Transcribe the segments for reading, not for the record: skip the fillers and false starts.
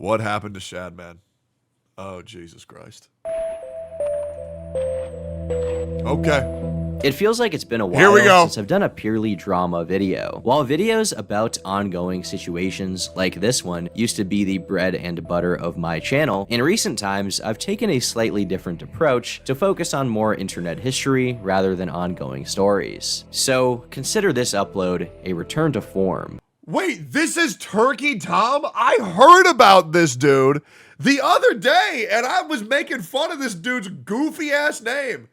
What happened to Shadman? Oh, Jesus Christ. Okay. It feels like it's been a Here we while go. since I've done a purely drama video. While videos about ongoing situations like this one used to be the bread and butter of my channel, in recent times I've taken a slightly different approach to focus on more internet history rather than ongoing stories. So consider this upload a return to form. Wait, this is Turkey Tom? I heard about this dude the other day, and I was making fun of this dude's goofy ass name.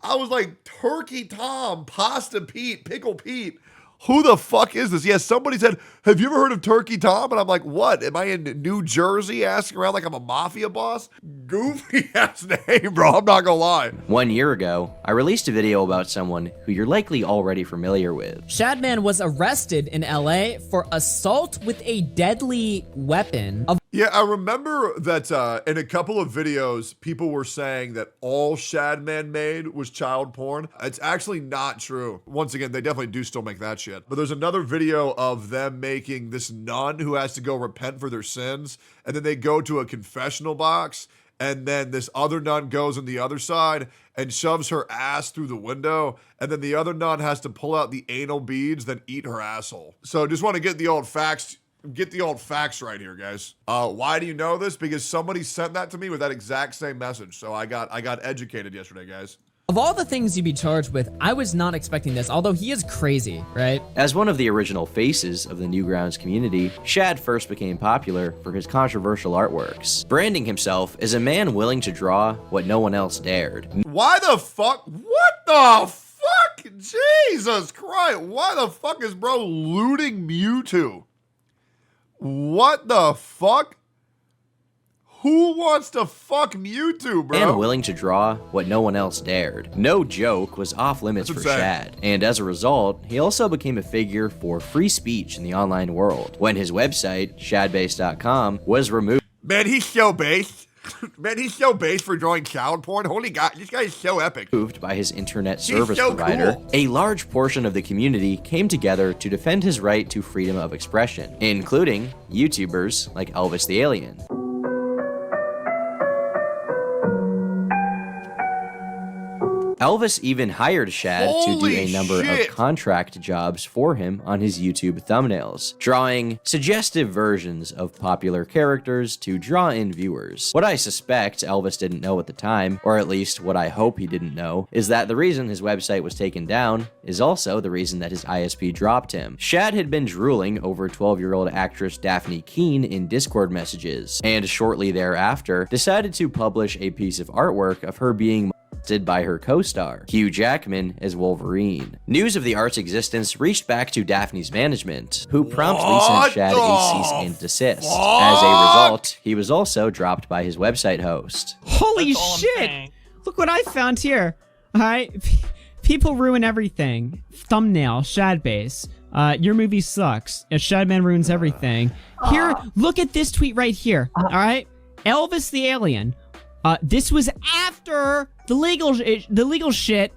I was like, Turkey Tom, Pasta Pete, Pickle Pete. Who the fuck is this? Yes, somebody said, have you ever heard of Turkey Tom? And I'm like, what? Am I in New Jersey asking around like I'm a mafia boss? Goofy ass name, bro. I'm not gonna lie. 1 year ago, I released a video about someone who you're likely already familiar with. Shadman was arrested in LA for assault with a deadly weapon. Yeah, I remember that in a couple of videos, people were saying that all Shadman made was child porn. It's actually not true. Once again, they definitely do still make that shit. But there's another video of them making this nun who has to go repent for their sins, and then they go to a confessional box, and then this other nun goes on the other side and shoves her ass through the window, and then the other nun has to pull out the anal beads, then eat her asshole. So just want to get the old facts. Get the old facts right here, guys. Why do you know this? Because somebody sent that to me with that exact same message. So I got educated yesterday, guys. Of all the things you'd be charged with, I was not expecting this, although he is crazy, right? As one of the original faces of the Newgrounds community, Shad first became popular for his controversial artworks, branding himself as a man willing to draw what no one else dared. Why the fuck? What the fuck? Jesus Christ. Why the fuck is bro looting Mewtwo? What the fuck? Who wants to fuck Mewtwo, bro? And willing to draw what no one else dared. No joke was off limits for Shad, and as a result, he also became a figure for free speech in the online world when his website, shadbase.com, was removed. Man, he's so based. Man, he's so based for drawing child porn. Holy God, this guy is so epic. By his internet service so provider, cool. A large portion of the community came together to defend his right to freedom of expression, including YouTubers like Elvis the Alien. Elvis even hired Shad to do a number of contract jobs for him on his YouTube thumbnails, drawing suggestive versions of popular characters to draw in viewers. What I suspect Elvis didn't know at the time, or at least what I hope he didn't know, is that the reason his website was taken down is also the reason that his ISP dropped him. Shad had been drooling over 12-year-old actress Daphne Keane in Discord messages, and shortly thereafter decided to publish a piece of artwork of her being by her co-star, Hugh Jackman, as Wolverine. News of the art's existence reached back to Daphne's management, who promptly sent Shad a cease and desist. As a result, he was also dropped by his website host. Holy shit! Look what I found here. Alright, people ruin everything. Thumbnail, Shadbase. Your movie sucks. Shadman ruins everything. Here, look at this tweet right here. Alright? Elvis the Alien. This was after the legal shit.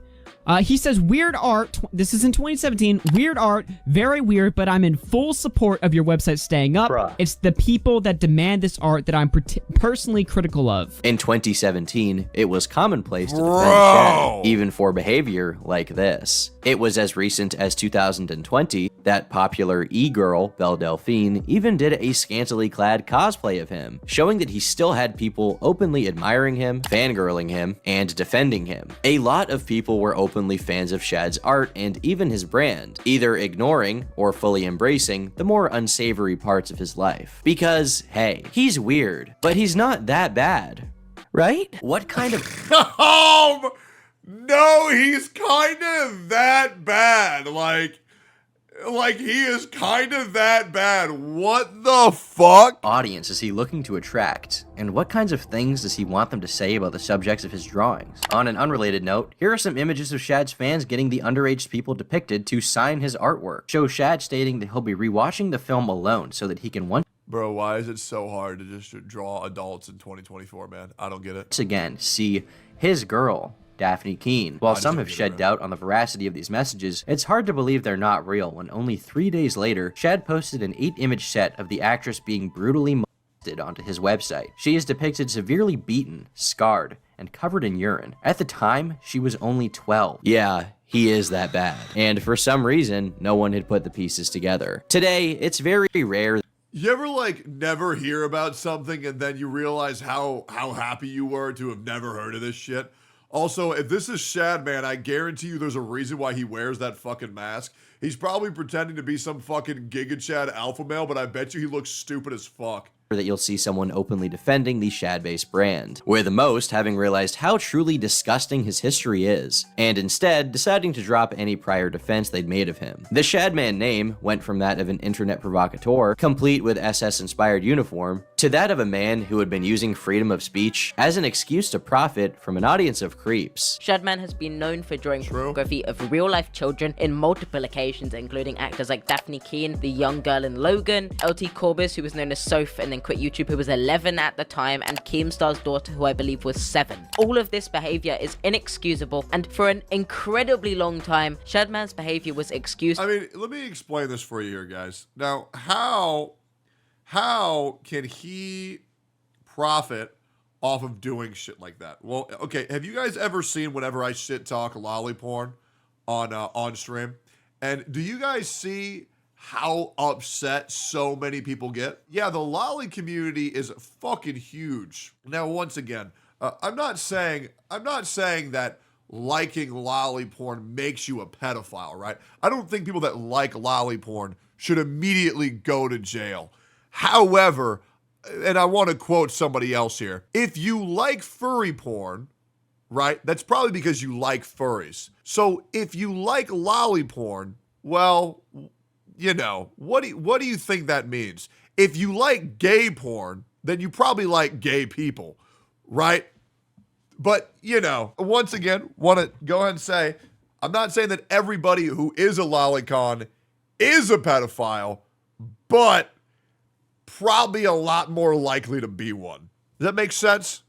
He says, weird art, this is in 2017, weird art, very weird, but I'm in full support of your website staying up. Bruh. It's the people that demand this art that I'm personally critical of. In 2017, it was commonplace to defend Shad, even for behavior like this. It was as recent as 2020 that popular e-girl, Belle Delphine, even did a scantily clad cosplay of him, showing that he still had people openly admiring him, fangirling him, and defending him. A lot of people were openly fans of Shad's art and even his brand, either ignoring or fully embracing the more unsavory parts of his life. Because, hey, he's weird, but he's not that bad, right? What kind of... No, he's kind of that bad. Like he is kind of that bad. What the fuck? Audience is he looking to attract? And what kinds of things does he want them to say about the subjects of his drawings? On an unrelated note, here are some images of Shad's fans getting the underage people depicted to sign his artwork. Show Shad stating that he'll be rewatching the film alone so that he can once Bro, why is it so hard to just draw adults in 2024, man? I don't get it. Again, see his girl, Daphne Keane. While some have shed doubt on the veracity of these messages, it's hard to believe they're not real when only 3 days later, Shad posted an 8-image set of the actress being brutally molested posted onto his website. She is depicted severely beaten, scarred, and covered in urine. At the time, she was only 12. Yeah, he is that bad. And for some reason, no one had put the pieces together. Today, it's very rare. You ever like never hear about something and then you realize how happy you were to have never heard of this shit? Also, if this is Shadman, I guarantee you there's a reason why he wears that fucking mask. He's probably pretending to be some fucking Giga Chad alpha male, but I bet you he looks stupid as fuck. That you'll see someone openly defending the Shad-based brand, with most having realized how truly disgusting his history is, and instead deciding to drop any prior defense they'd made of him. The Shadman name went from that of an internet provocateur, complete with SS-inspired uniform, to that of a man who had been using freedom of speech as an excuse to profit from an audience of creeps. Shadman has been known for drawing pornography of real-life children in multiple occasions, including actors like Daphne Keane, the young girl in Logan, LT Corbis, who was known as Soph and then quit YouTube, who was 11 at the time, and Keemstar's daughter, who I believe was 7. All of this behavior is inexcusable, and for an incredibly long time, Shadman's behavior was excused. I mean, let me explain this for you here, guys. Now, how can he profit off of doing shit like that? Well, okay, have you guys ever seen whenever I shit talk lolly porn on stream? And do you guys see how upset so many people get? Yeah, the lolly community is fucking huge. Now, once again, I'm not saying that liking lolly porn makes you a pedophile, right? I don't think people that like lolly porn should immediately go to jail. However, and I want to quote somebody else here, if you like furry porn, right, that's probably because you like furries. So if you like lolly porn, well, you know, what do you think that means? If you like gay porn, then you probably like gay people, right? But, you know, once again, want to go ahead and say, I'm not saying that everybody who is a lolicon is a pedophile, but probably a lot more likely to be one. Does that make sense?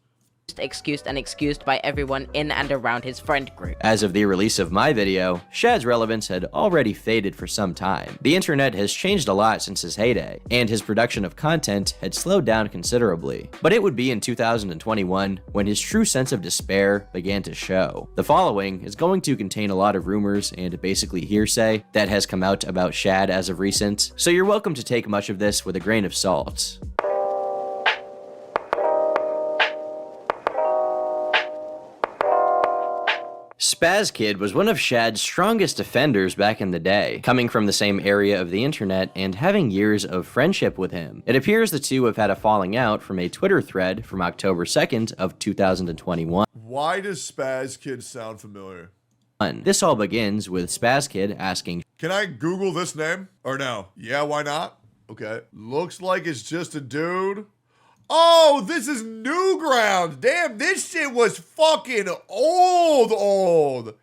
Excused by everyone in and around his friend group. As of the release of my video, Shad's relevance had already faded for some time. The internet has changed a lot since his heyday, and his production of content had slowed down considerably. But it would be in 2021 when his true sense of despair began to show. The following is going to contain a lot of rumors and basically hearsay that has come out about Shad as of recent, so you're welcome to take much of this with a grain of salt. Spaz Kid was one of Shad's strongest defenders back in the day, coming from the same area of the internet and having years of friendship with him. It appears the two have had a falling out from a Twitter thread from October 2nd of 2021. Why does Spaz Kid sound familiar? This all begins with Spaz Kid asking, "Can I Google this name? Or no? Yeah, why not? Okay. Looks like it's just a dude. Oh, this is Newgrounds. Damn, this shit was fucking old.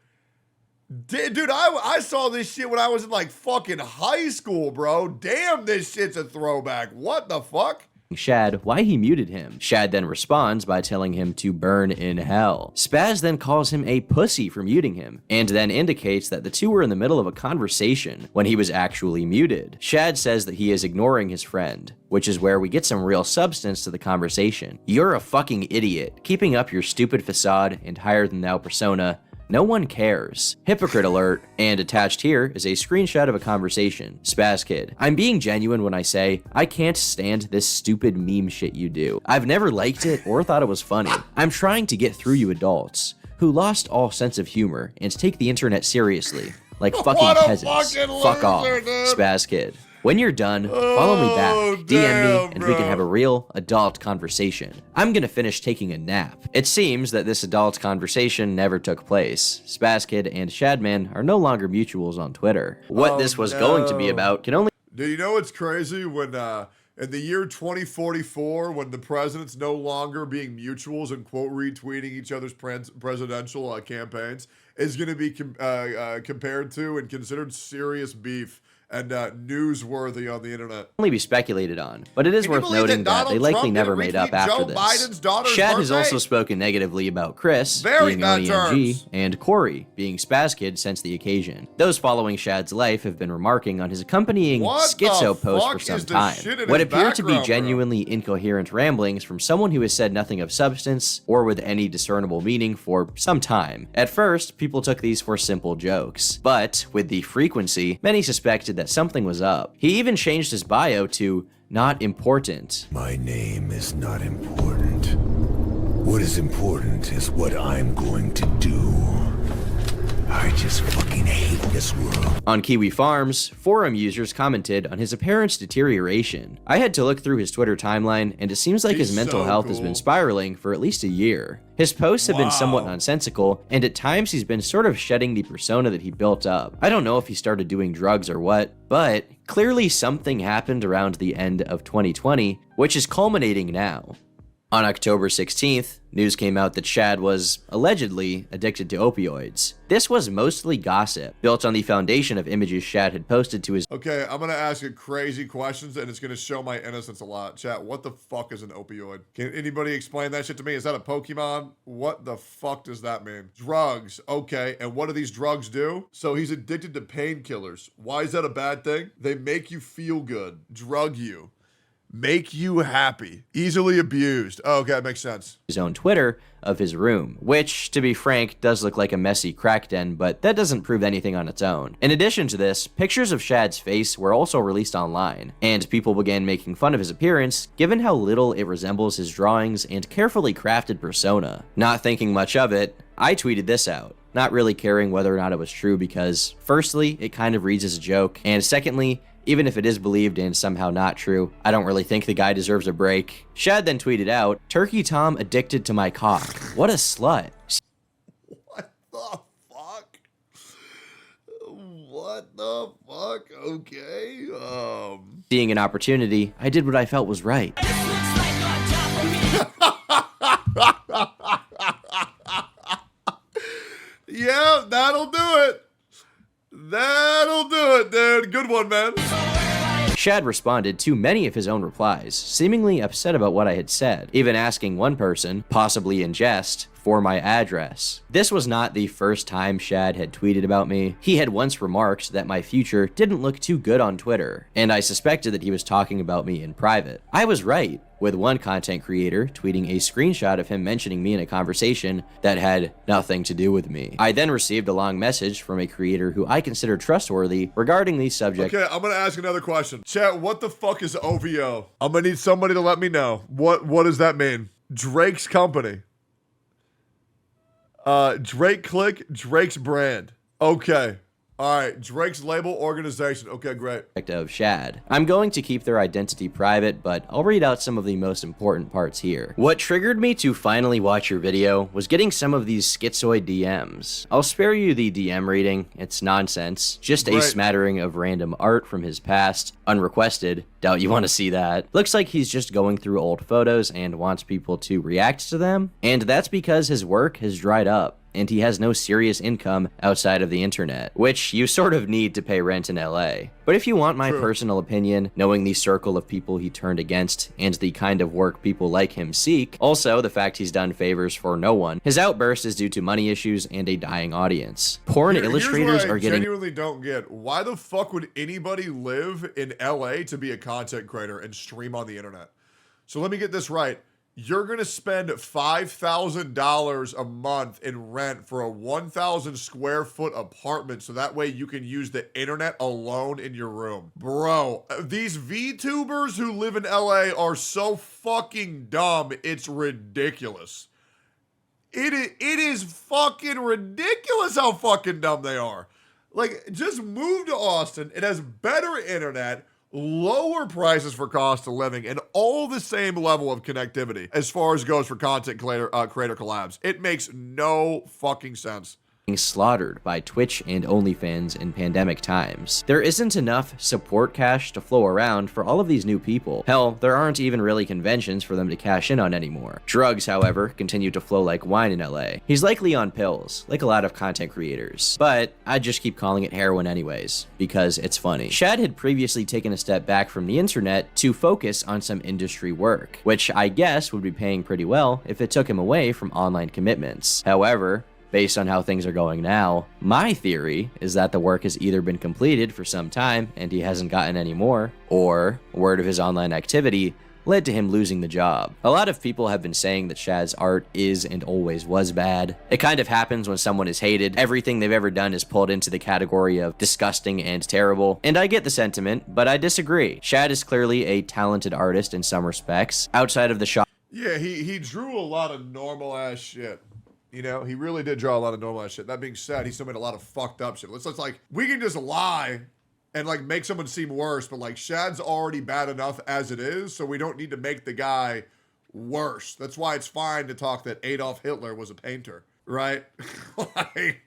Dude, I saw this shit when I was in like fucking high school, bro. Damn, this shit's a throwback. What the fuck? Shad why he muted him. Shad then responds by telling him to burn in hell. Spaz then calls him a pussy for muting him, and then indicates that the two were in the middle of a conversation when he was actually muted. Shad says that he is ignoring his friend, which is where we get some real substance to the conversation. You're a fucking idiot, keeping up your stupid facade and higher-than-thou persona. No one cares. Hypocrite alert. And attached here is a screenshot of a conversation. Spaz Kid, I'm being genuine when I say I can't stand this stupid meme shit you do. I've never liked it or thought it was funny. I'm trying to get through you adults who lost all sense of humor and take the internet seriously. Like fucking peasants. Fuck off. Dude. Spaz Kid. When you're done, follow me back, DM me, and bro. we can have a real adult conversation. I'm gonna finish taking a nap. It seems that this adult conversation never took place. Spaz Kid and Shadman are no longer mutuals on Twitter. What this was going to be about can only— Do you know what's crazy? When in the year 2044, when the president's no longer being mutuals and quote retweeting each other's presidential campaigns, is going to be compared to and considered serious beef and newsworthy on the internet. Only be speculated on, but it is Can you worth believe noting that Donald they likely Trump never didn't made up retweet after Joe this. Biden's daughter's Shad has birthday? also spoken negatively about Chris, Very being bad Oni terms. MG, and Corey, being Spaz Kid since the occasion. Those following Shad's life have been remarking on his accompanying What schizo the post fuck for some is the time. shit in What his appear to be background, bro? genuinely incoherent ramblings from someone who has said nothing of substance or with any discernible meaning for some time. At first, people took these for simple jokes, but with the frequency, many suspected that something was up. He even changed his bio to not important. My name is not important. What is important is what I'm going to do. I just fucking hate this world. On Kiwi Farms, forum users commented on his apparent deterioration. I had to look through his Twitter timeline, and it seems like his He's mental so health has cool. been spiraling for at least a year. His posts have been somewhat Wow. nonsensical, and at times he's been sort of shedding the persona that he built up. I don't know if he started doing drugs or what, but clearly something happened around the end of 2020, which is culminating now. On October 16th, news came out that Shad was allegedly addicted to opioids. This was mostly gossip, built on the foundation of images Shad had posted to his Okay, I'm gonna ask you crazy questions, and it's gonna show my innocence a lot. Chat, what the fuck is an opioid? Can anybody explain that shit to me? Is that a Pokemon? What the fuck does that mean? Drugs, okay, and what do these drugs do? So he's addicted to painkillers. Why is that a bad thing? They make you feel good, drug you, make you happy, easily abused. Oh, okay, that makes sense. own Twitter of his room, which, to be frank, does look like a messy crack den, but that doesn't prove anything on its own. In addition to this, pictures of Shad's face were also released online, and people began making fun of his appearance, given how little it resembles his drawings and carefully crafted persona. Not thinking much of it, I tweeted this out, not really caring whether or not it was true because, firstly, it kind of reads as a joke, and secondly, even if it is believed and somehow not true, I don't really think the guy deserves a break. Shad then tweeted out, "Turkey Tom addicted to my cock. What a slut." What the fuck? What the fuck? Okay. Seeing an opportunity, I did what I felt was right. Yeah, that'll do it. That'll do it, dude. Good one, man. Shad responded to many of his own replies, seemingly upset about what I had said, even asking one person, possibly in jest, for my address. This was not the first time Shad had tweeted about me. He had once remarked that my future didn't look too good on Twitter, and I suspected that he was talking about me in private. I was right, with one content creator tweeting a screenshot of him mentioning me in a conversation that had nothing to do with me. I then received a long message from a creator who I consider trustworthy regarding the subject. Okay, I'm gonna ask another question. Chat, what the fuck is OVO? I'm gonna need somebody to let me know. What does that mean? Drake's company. Drake Click, Drake's brand. Okay. All right, Drake's label organization. Okay, great. Of Shad. I'm going to keep their identity private, but I'll read out some of the most important parts here. What triggered me to finally watch your video was getting some of these schizoid DMs. I'll spare you the DM reading, it's nonsense, just a Great. smattering of random art from his past, unrequested, doubt you want to see that. Looks like he's just going through old photos and wants people to react to them, and that's because his work has dried up, and he has no serious income outside of the internet, which you sort of need to pay rent in LA. But if you want my personal opinion, knowing the circle of people he turned against and the kind of work people like him seek, also the fact he's done favors for no one, his outburst is due to money issues and a dying audience. Porn illustrators Here's what are I getting genuinely don't get. Why the fuck would anybody live in LA to be a content creator and stream on the internet? So let me get this right. You're going to spend $5,000 a month in rent for a 1,000 square foot apartment so that way you can use the internet alone in your room. Bro, these VTubers who live in LA are so fucking dumb, it's ridiculous. It is fucking ridiculous how fucking dumb they are. Like, just move to Austin. It has better internet, lower prices for cost of living, and all the same level of connectivity as far as goes for content creator collabs. It makes no fucking sense. slaughtered by Twitch and OnlyFans in pandemic times. There isn't enough support cash to flow around for all of these new people. Hell, there aren't even really conventions for them to cash in on anymore. Drugs, however, continue to flow like wine in LA. He's likely on pills, like a lot of content creators, but I'd just keep calling it heroin anyways, because it's funny. Shad had previously taken a step back from the internet to focus on some industry work, which I guess would be paying pretty well if it took him away from online commitments. However, based on how things are going now, my theory is that the work has either been completed for some time and he hasn't gotten any more, or word of his online activity led to him losing the job. A lot of people have been saying that Shad's art is and always was bad. It kind of happens when someone is hated. Everything they've ever done is pulled into the category of disgusting and terrible. And I get the sentiment, but I disagree. Shad is clearly a talented artist in some respects. Outside of the shop. Yeah, he drew a lot of normal ass shit. You know, he really did draw a lot of normal ass shit. That being said, he still made a lot of fucked up shit. It's like, we can just lie and like make someone seem worse, but like Shad's already bad enough as it is, so we don't need to make the guy worse. That's why it's fine to talk that Adolf Hitler was a painter, right? Like,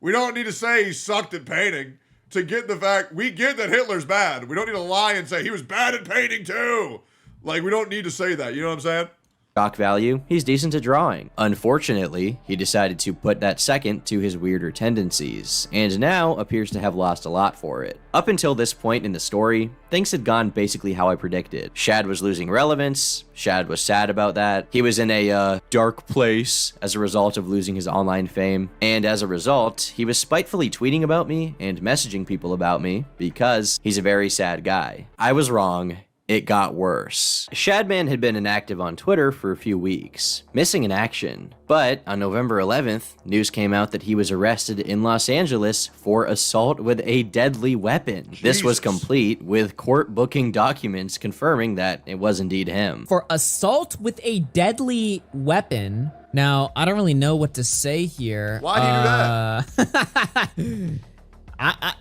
we don't need to say he sucked at painting to get the fact, we get that Hitler's bad. We don't need to lie and say he was bad at painting too. Like, we don't need to say that, you know what I'm saying? Shock value, he's decent at drawing. Unfortunately, he decided to put that second to his weirder tendencies, and now appears to have lost a lot for it. Up until this point in the story, things had gone basically how I predicted. Shad was losing relevance, Shad was sad about that, he was in a dark place as a result of losing his online fame, and as a result, he was spitefully tweeting about me and messaging people about me because he's a very sad guy. I was wrong. It got worse. Shadman had been inactive on Twitter for a few weeks, missing in action. But on November 11th, news came out that he was arrested in Los Angeles for assault with a deadly weapon. Jesus. This was complete with court booking documents confirming that it was indeed him. For assault with a deadly weapon. Now, I don't really know what to say here. Why do you do that?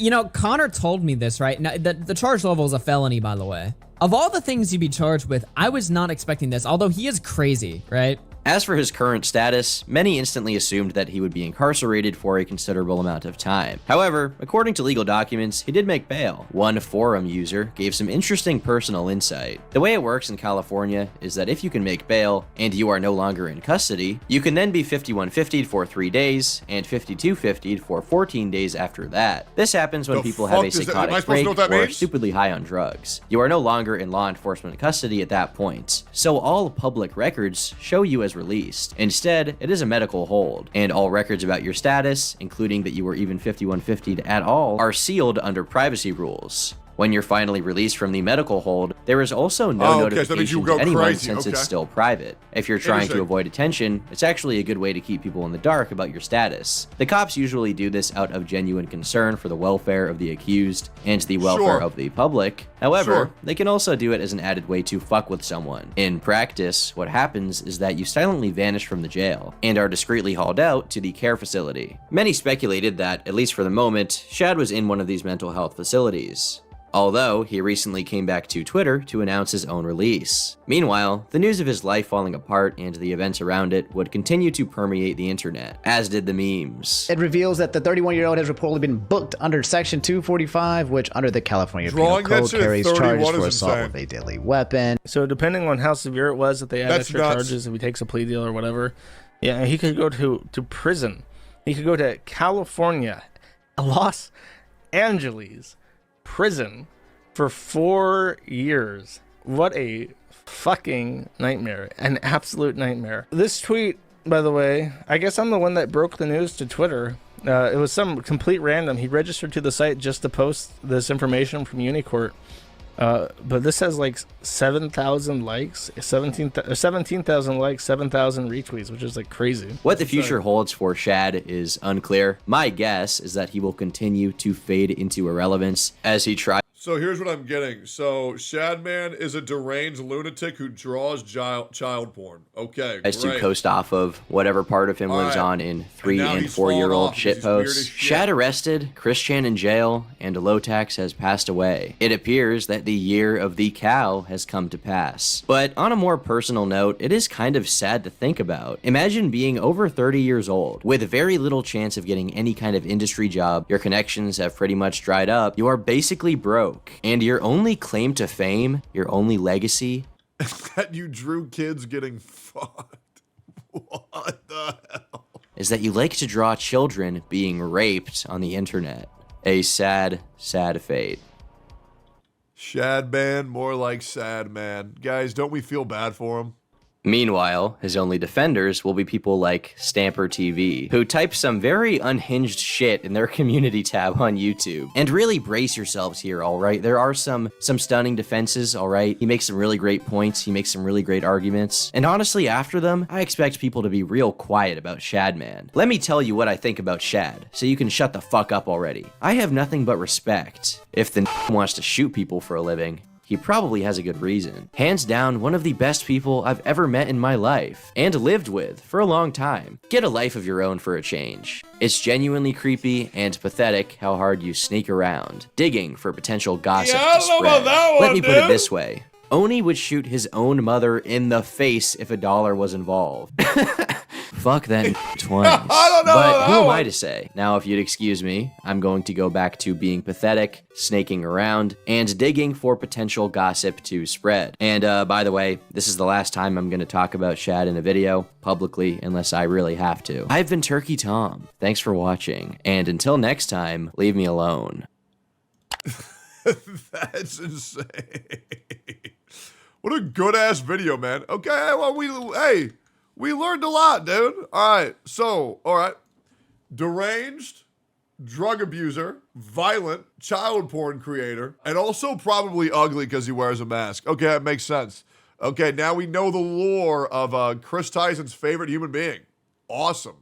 You know, Connor told me this, right? Now, the charge level is a felony, by the way. Of all the things you'd be charged with, I was not expecting this, although he is crazy, right? As for his current status, many instantly assumed that he would be incarcerated for a considerable amount of time. However, according to legal documents, he did make bail. One forum user gave some interesting personal insight. The way it works in California is that if you can make bail and you are no longer in custody, you can then be 5150'd for 3 days and 5250'd for 14 days after that. This happens when people have a psychotic break or are stupidly high on drugs. You are no longer in law enforcement custody at that point, so all public records show you as released. Instead, it is a medical hold, and all records about your status, including that you were even 5150'd at all, are sealed under privacy rules. When you're finally released from the medical hold, there is also no notification to anyone since it's still private. If you're trying to avoid attention, it's actually a good way to keep people in the dark about your status. The cops usually do this out of genuine concern for the welfare of the accused and the welfare of the public. However, they can also do it as an added way to fuck with someone. In practice, what happens is that you silently vanish from the jail and are discreetly hauled out to the care facility. Many speculated that, at least for the moment, Shad was in one of these mental health facilities, although he recently came back to Twitter to announce his own release. Meanwhile, the news of his life falling apart and the events around it would continue to permeate the internet, as did the memes. It reveals that the 31-year-old has reportedly been booked under Section 245, which under the California Penal Code carries charges for assault with a deadly weapon. So depending on how severe it was, if they add extra charges, if he takes a plea deal or whatever, yeah, he could go to prison. He could go to California, Los Angeles prison for 4 years. What a fucking nightmare. An absolute nightmare. This tweet, by the way, I guess I'm the one that broke the news to Twitter. It was some complete random. He registered to the site just to post this information from Unicourt. But this has like 7,000 likes, 17,000 likes, 7,000 retweets, which is like crazy. What the future holds for Shad is unclear. My guess is that he will continue to fade into irrelevance as he tries. So here's what I'm getting. So Shadman is a deranged lunatic who draws child porn. Okay, As to great. coast off of whatever part of him lives on in 3 and 4-year-old shitposts. Shad arrested, Chris Chan in jail, and Lotax has passed away. It appears that the year of the cow has come to pass. But on a more personal note, it is kind of sad to think about. Imagine being over 30 years old, with very little chance of getting any kind of industry job, your connections have pretty much dried up, you are basically broke. And your only claim to fame, your only legacy, that you drew kids getting fucked. What the hell? Is that you like to draw children being raped on the internet. A sad, sad fate. Shadman, more like sad man. Guys, don't we feel bad for him? Meanwhile, his only defenders will be people like Stamper TV, who type some very unhinged shit in their community tab on YouTube. And really brace yourselves here, alright? There are some stunning defenses, alright? He makes some really great points, he makes some really great arguments. And honestly, after them, I expect people to be real quiet about Shadman. Let me tell you what I think about Shad, so you can shut the fuck up already. I have nothing but respect. If the wants to shoot people for a living, he probably has a good reason. Hands down, one of the best people I've ever met in my life, and lived with for a long time. Get a life of your own for a change. It's genuinely creepy and pathetic how hard you sneak around, digging for potential gossip to spread. Let me put it this way. Oni would shoot his own mother in the face if $1 was involved. Fuck that twice. I don't know. But who am I to say? Now, if you'd excuse me, I'm going to go back to being pathetic, snaking around, and digging for potential gossip to spread. And by the way, this is the last time I'm going to talk about Shad in a video, publicly, unless I really have to. I've been Turkey Tom. Thanks for watching. And until next time, leave me alone. That's insane. What a good-ass video, man. Okay, well, we learned a lot, dude. All right, so, deranged, drug abuser, violent, child porn creator, and also probably ugly because he wears a mask. Okay, that makes sense. Okay, now we know the lore of Chris Tyson's favorite human being. Awesome.